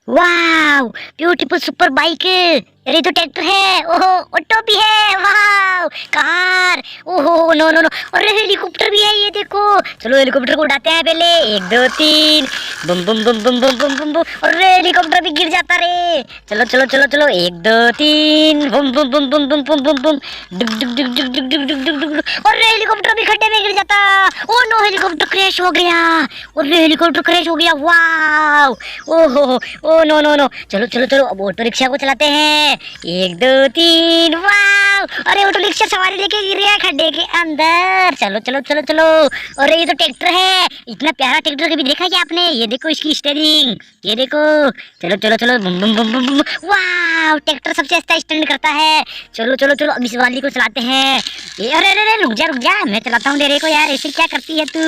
वाव beautiful super bike. अरे तो tractor है, ओहो ऑटो भी है, वाव कार, ओहो नो नो नो, अरे हेलीकॉप्टर भी है, ये देखो। चलो हेलीकॉप्टर को उड़ाते हैं पहले, 1 2 3 बम बम बम बम बम बम बम बम। अरे हेलीकॉप्टर भी गिर जाता रे। चलो चलो चलो चलो 1 2 3 बम बम बम बम बम बम बम बम डुक डुक डुक डुक डुक डुक डुक डुक डुक। अरे हेलीकॉप्टर भी खड्डे में गिर जाता। ओ नो हेलीकॉप्टर क्रैश हो गया। अरे हेलीकॉप्टर क्रैश हो गया, वाव ओहो ओ नो नो नो। चलो चलो चलो अब ऑटो रिक्शा को चलाते हैं, 1 2 3 वाव। अरे ऑटो रिक्शा सवारी लेके गिर गया खड्डे के अंदर। चलो चलो चलो चलो। अरे ये तो ट्रैक्टर है, इतना प्यारा ट्रैक्टर कभी देखा क्या आपने? ये देखो इसकी स्टीयरिंग, ये देखो। चलो चलो चलो बम बम बम बम बम। वाव ट्रैक्टर सबसे अच्छा स्टैंड करता है। चलो चलो चलो अब इस वाली को चलाते हैं। ये अरे अरे अरे रुक जा मैं चलाता हूँ तेरे को यार, ऐसे क्या करती है तू?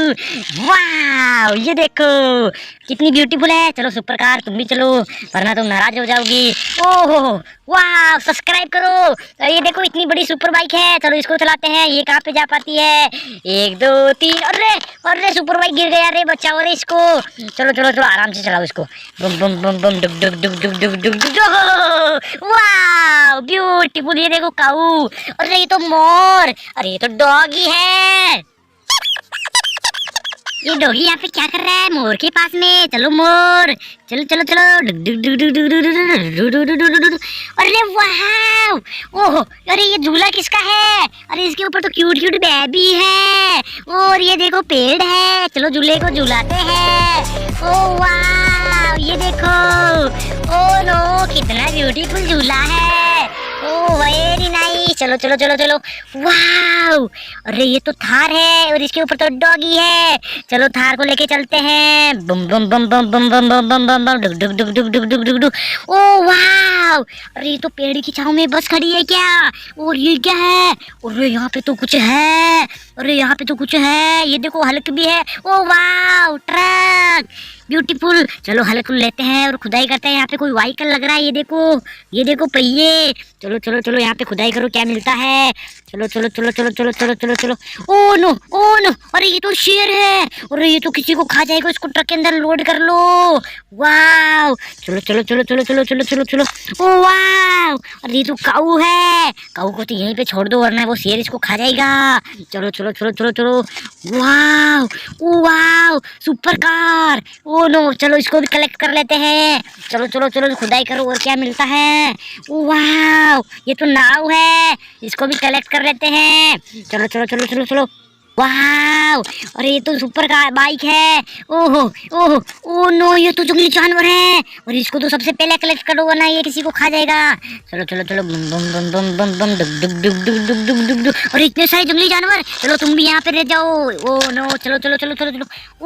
वाव ये देखो कितनी ब्यूटीफुल है। चलो सुपर कार तुम भी चलो, वरना तुम नाराज हो जाओगी। ओहो वाह सब्सक्राइब करो। ये देखो इतनी बड़ी सुपर बाइक है, चलो इसको चलाते हैं। ये कहाँ पे जा पाती है? 1 2 3। अरे अरे सुपर बाइक गिर गया रे, बचाओ रे इसको। चलो चलो चलो आराम से चलाओ इसको, बम बम बम बम डुक डुक डुक डुक डुक डुक डुक। वाह ब्यूटीफुल, ये देखो काऊ। अरे ये तो मोर, अरे ये तो डॉगी है। ये डॉगी यहाँ पे क्या कर रहा है मोर के पास में? चलो मोर चलो चलो चलो डुक डुक डुक डुक डुक डुक डुक डुक डुक डुक डुक। अरे वाह ओहो अरे ये झूला किसका है? अरे इसके ऊपर तो क्यूट क्यूट बेबी है, और ये देखो पेड़ है। चलो झूले को झूलाते हैं। ओ वाह ये देखो, ओ नो कितना ब्यूटीफुल झूला है। ओ वेरी नाइस। चलो चलो चलो चलो वाव। अरे ये तो थार है और इसके ऊपर तो डॉगी है। चलो थार को लेके चलते हैं, बम बम बम बम बम बम बम बम बम बम डुक डुक डुक डुक डुक डुक डुक डुक। ओ वाव अरे ये तो पेड़ की छांव में बस खड़ी है क्या? और ये क्या है? अरे यहाँ पे तो कुछ है, अरे यहाँ पे तो कुछ है, ये देखो हल्क भी है। ओ वाव ट्रक ब्यूटीफुल। चलो हल्क लेते हैं और खुदाई करते हैं। यहाँ पे कोई व्हीकल लग रहा है, ये देखो पहिए। चलो चलो चलो यहाँ पे खुदाई करो, क्या मिलता है? चलो चलो चलो चलो चलो चलो चलो चलो। ओ नो अरे ये तो शेर है, अरे ये तो किसी को खा जाएगा, इसको ट्रक के अंदर लोड कर लो। वाव चलो चलो चलो चलो चलो चलो चलो चलो। ओ वाव अरे ये तो काऊ है, काऊ को तो यहीं पे छोड़ दो वरना वो शेर इसको खा जाएगा। चलो चलो चलो चलो चलो। Wow oh wow super car. Oh no चलो इसको भी कलेक्ट कर लेते हैं। चलो चलो चलो खुदाई करो और क्या मिलता है? वाव ये तो नाव है, इसको भी कलेक्ट कर लेते हैं। चलो चलो चलो चलो चलो। वाव अरे ये तो सुपर कार बाइक है। ओहो ओहो ओ नो ये तो जंगली जानवर है, और इसको तो सबसे पहले कलेक्ट करो वरना ये किसी को खा जाएगा। चलो चलो चलो बम बम बम बम बम बम डुक डुक डुक डुक डुक डुक डुक डुक। अरे इतने सारे जंगली जानवर, चलो तुम भी यहाँ पे रह जाओ। ओ नो चलो चलो चलो चलो चलो।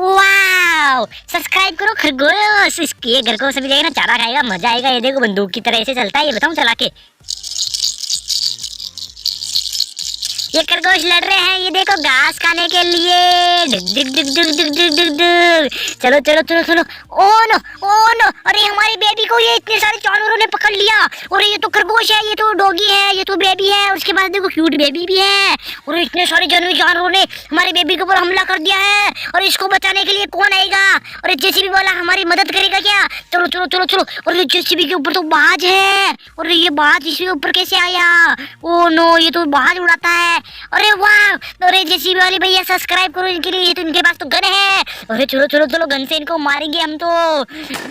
वाव सब्सक्राइब करो खरगोश, इसके घर को सभी जाएगा ना, चारा खाएगा, मजा आएगा। ये देखो बंदूक की तरह ऐसे चलता है, ये बताऊँ चला के। ये खरगोश लड़ रहे हैं, ये देखो घास खाने के लिए। डुक डुक डुक डुक डुक डुक डुक डुक। चलो चलो चलो चलो। ओ नो अरे हमारी बेबी को ये इतने सारे जानवरों ने पकड़ लिया। और ये तो खरगोश है, ये तो डॉगी है, ये तो बेबी है, और उसके बाद देखो क्यूट बेबी भी है। और इतने सारे जंगली जानवरों ने हमारे बेबी के ऊपर हमला कर दिया है, और इसको बचाने के लिए कौन आएगा? और जेसीबी वाला हमारी मदद करेगा क्या? चलो चलो चलो चलो। और ये जेसीबी के ऊपर तो बाज है, और ये बाज इसके ऊपर कैसे आया? ओ नो ये तो बाज उड़ाता है। अरे वाह अरे जेसीबी वाले भैया सब्सक्राइब करो इनके लिए, ये तो इनके पास तो गन है। अरे चलो चलो चलो गन से इनको मारेंगे हम तो।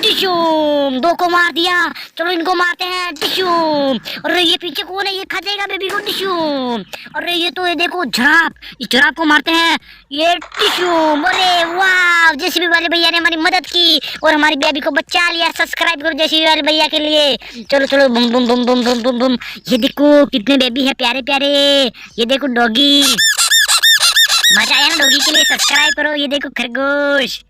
टिशूम 2 को मार दिया, चलो इनको मारते हैं। टिशूम अरे ये पीछे कौन है? ये खा जाएगा बेबी को। टिशूम अरे ये तो ये देखो जिराफ, इस जिराफ को मारते हैं। ये टिशूम अरे वाह जेसीबी वाले भैया ने हमारी मदद की और हमारी बेबी को बचा लिया। सब्सक्राइब करो जेसीबी वाले भैया के लिए। चलो चलो बम बम बम बम बम बम बम। ये देखो कितने बेबी है प्यारे प्यारे, ये देखो डॉगी। मजा आया ना डॉगी के लिए? सब्सक्राइब करो। ये देखो खरगोश,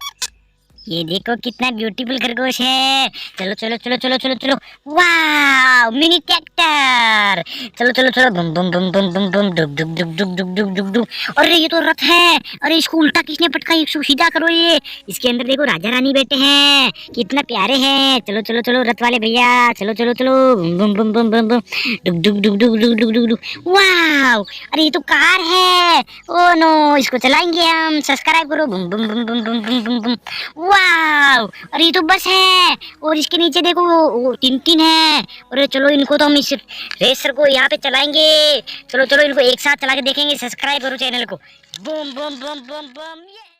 ये देखो कितना ब्यूटीफुल खरगोश है। चलो चलो चलो चलो चलो चलो। वाह मिनी ट्रैक्टर। चलो चलो चलो बम बम बम बम बम बम डुक डुक डुक डुक डुक डुक डुक डुक। अरे ये तो रथ है, अरे इसको उल्टा किसने पटका? इसको सीधा करो। ये इसके अंदर देखो राजा रानी बैठे हैं, कितना प्यारे हैं। चलो चलो चलो रथ वाले भैया, चलो चलो चलो बम बम बम बम बम बम डुक डुक डुक डुक डुक डुक डुक डुक। वाह अरे ये तो कार है। ओ नो इसको चलाएंगे हम। सब्सक्राइब करो बम बम बम बम बम बम बम। वाह, अरे ये तो बस है और इसके नीचे देखो वो टिन है। अरे चलो इनको तो हम इस रेसर को यहाँ पे चलाएंगे। चलो चलो इनको एक साथ चला के देखेंगे। सब्सक्राइब करो चैनल को। Boom boom boom boom boom.